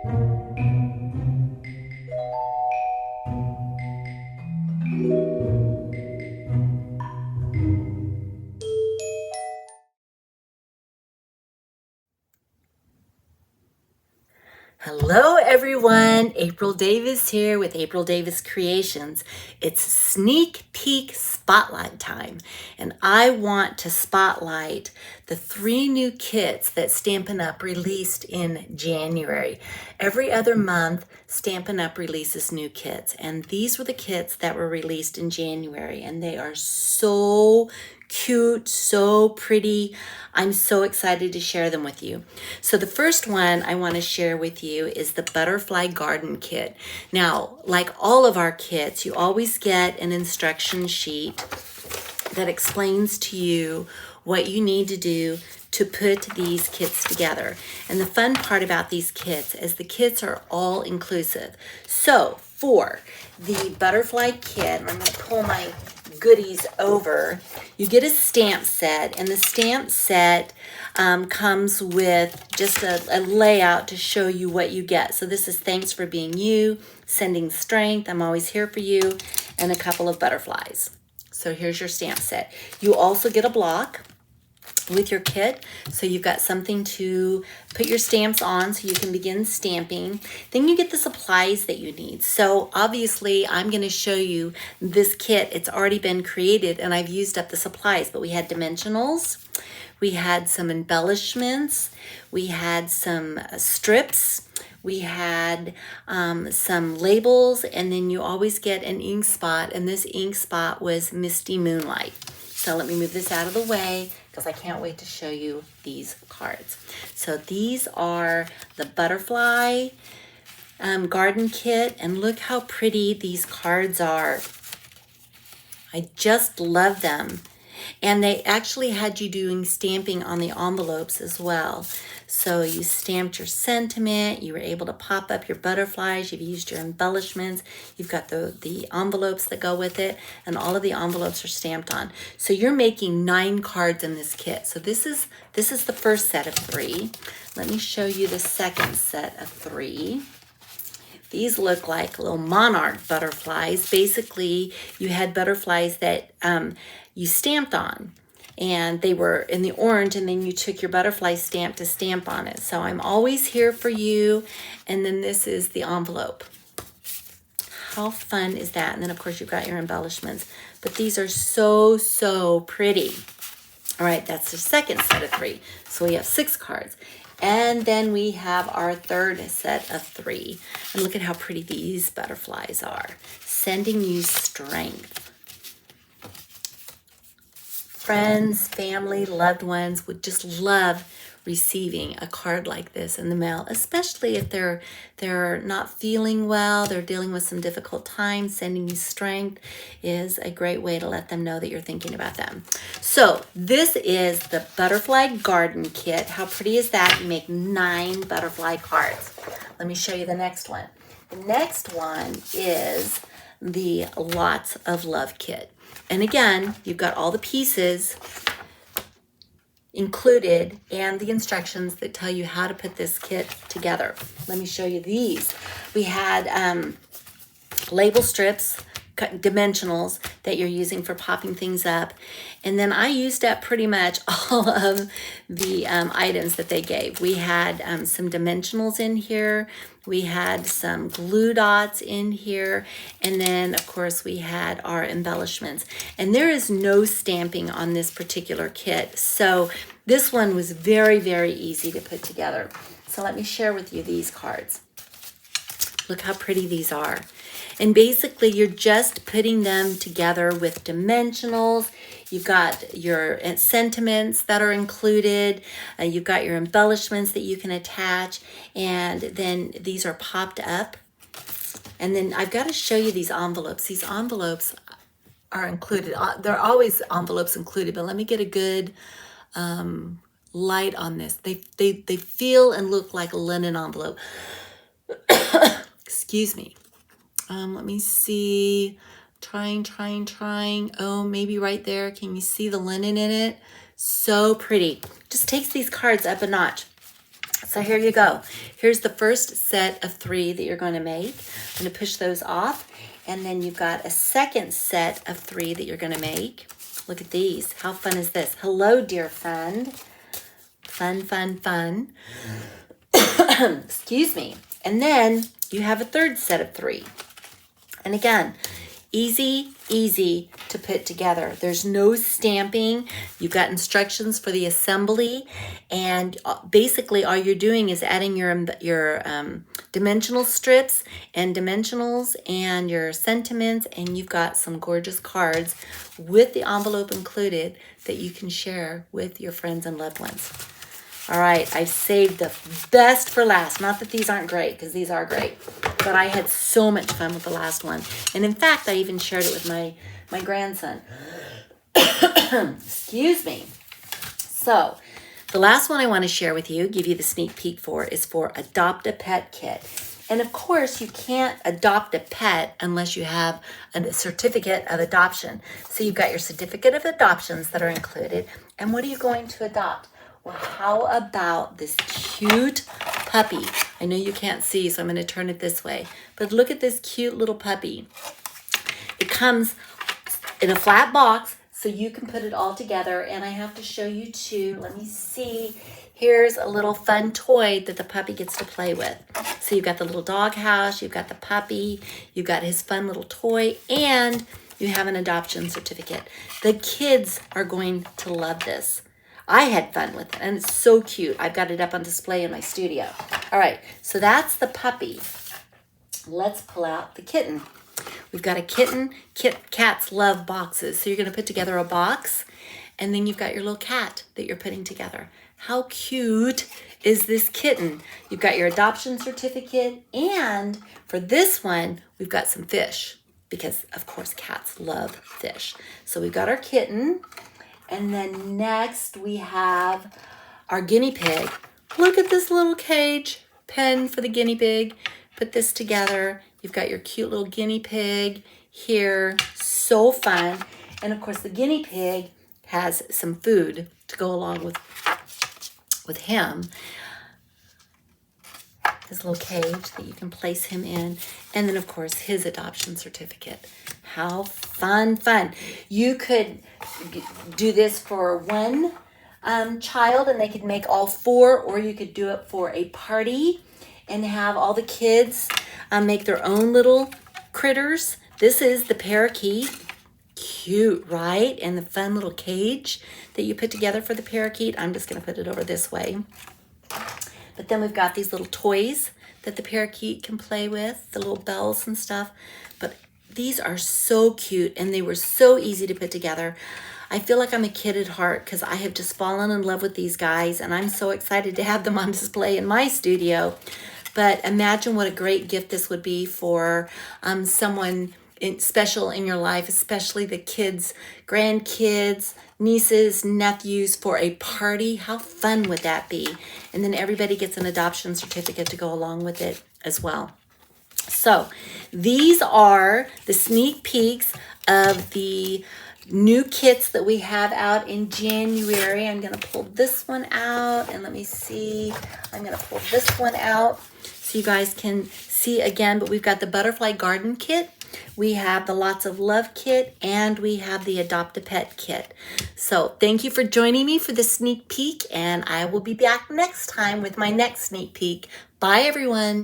Hello everyone, April Davis here with April Davis Creations. It's sneak peek spotlight time, and I want to spotlight the 3 new kits that Stampin' Up! Released in January. Every other month, Stampin' Up! Releases new kits, and these were the kits that were released in January, and they are so cute, so pretty. I'm so excited to share them with you. So the first one I want to share with you is the Butterfly Garden Kit. Now, like all of our kits, you always get an instruction sheet that explains to you what you need to do to put these kits together. And the fun part about these kits is the kits are all inclusive. So for the butterfly kit, I'm going to pull my goodies over, you get a stamp set, and the stamp set comes with just a layout to show you what you get. So this is thanks for being you, sending strength, I'm always here for you, and a couple of butterflies. So here's your stamp set. You also get a block with your kit, so you've got something to put your stamps on so you can begin stamping. Then you get the supplies that you need. So obviously I'm going to show you this kit. It's already been created and I've used up the supplies, but we had dimensionals, we had some embellishments, we had some strips, we had some labels, and then you always get an ink spot, and this ink spot was Misty Moonlight. So let me move this out of the way because I can't wait to show you these cards. So these are the butterfly garden kit, and look how pretty these cards are. I just love them. And they actually had you doing stamping on the envelopes as well. So you stamped your sentiment, you were able to pop up your butterflies, you've used your embellishments, you've got the envelopes that go with it, and all of the envelopes are stamped on. So you're making 9 cards in this kit. So this is the first set of 3. Let me show you the second set of 3. These look like little monarch butterflies. Basically, you had butterflies that you stamped on, and they were in the orange, and then you took your butterfly stamp to stamp on it. So I'm always here for you, and then this is the envelope. How fun is that? And then, of course, you've got your embellishments. But these are so, so pretty. All right, that's the second set of 3. So we have 6 cards. And then we have our third set of 3. And look at how pretty these butterflies are. Sending you strength. Friends, family, loved ones would just love receiving a card like this in the mail, especially if they're not feeling well, they're dealing with some difficult times. Sending you strength is a great way to let them know that you're thinking about them. So this is the Butterfly Garden Kit. How pretty is that? You make 9 butterfly cards. Let me show you the next one. The next one is the Lots of Love Kit. And again, you've got all the pieces included and the instructions that tell you how to put this kit together. Let me show you these. We had label strips, dimensionals that you're using for popping things up. And then I used up pretty much all of the items that they gave. We had some dimensionals in here. We had some glue dots in here. And then, of course, we had our embellishments. And there is no stamping on this particular kit. So this one was very, very easy to put together. So let me share with you these cards. Look how pretty these are. And basically, you're just putting them together with dimensionals. You've got your sentiments that are included. You've got your embellishments that you can attach. And then these are popped up. And then I've got to show you these envelopes. These envelopes are included. There are always envelopes included, but let me get a good light on this. They feel and look like a linen envelope. Excuse me. Let me see. Trying. Oh, maybe right there. Can you see the linen in it? So pretty. Just takes these cards up a notch. So here you go. Here's the first set of 3 that you're going to make. I'm going to push those off. And then you've got a second set of 3 that you're going to make. Look at these. How fun is this? Hello, dear friend. Fun, fun, fun. Excuse me. And then you have a third set of 3. And again, easy, easy to put together. There's no stamping. You've got instructions for the assembly. And basically all you're doing is adding your dimensional strips and dimensionals and your sentiments. And you've got some gorgeous cards with the envelope included that you can share with your friends and loved ones. All right, I've saved the best for last. Not that these aren't great, because these are great. But I had so much fun with the last one. And in fact, I even shared it with my grandson. Excuse me. So, the last one I want to share with you, give you the sneak peek for, is for Adopt a Pet Kit. And of course, you can't adopt a pet unless you have a certificate of adoption. So you've got your certificate of adoptions that are included. And what are you going to adopt? Well, how about this cute puppy? I know you can't see, so I'm going to turn it this way. But look at this cute little puppy. It comes in a flat box, so you can put it all together. And I have to show you too. Let me see. Here's a little fun toy that the puppy gets to play with. So you've got the little dog house, you've got the puppy, you've got his fun little toy, and you have an adoption certificate. The kids are going to love this. I had fun with it, and it's so cute. I've got it up on display in my studio. All right, so that's the puppy. Let's pull out the kitten. We've got a kitten. Cats love boxes, so you're going to put together a box, and then you've got your little cat that you're putting together. How cute is this kitten? You've got your adoption certificate, and for this one, we've got some fish, because, of course, cats love fish. So we've got our kitten. And then next we have our guinea pig. Look at this little cage, pen for the guinea pig. Put this together. You've got your cute little guinea pig here. So fun. And of course the guinea pig has some food to go along with him. His little cage that you can place him in. And then of course his adoption certificate. How fun. You could do this for one child and they could make all 4, or you could do it for a party and have all the kids make their own little critters. This is the parakeet. Cute, right? And the fun little cage that you put together for the parakeet. I'm just going to put it over this way. But then we've got these little toys that the parakeet can play with, the little bells and stuff. But these are so cute, and they were so easy to put together. I feel like I'm a kid at heart because I have just fallen in love with these guys, and I'm so excited to have them on display in my studio. But imagine what a great gift this would be for someone special in your life, especially the kids, grandkids, nieces, nephews, for a party. How fun would that be? And then everybody gets an adoption certificate to go along with it as well. So these are the sneak peeks of the new kits that we have out in January. I'm going to pull this one out, and let me see. I'm going to pull this one out so you guys can see again. But we've got the Butterfly Garden Kit. We have the Lots of Love Kit, and we have the Adopt a Pet Kit. So thank you for joining me for this sneak peek, and I will be back next time with my next sneak peek. Bye, everyone.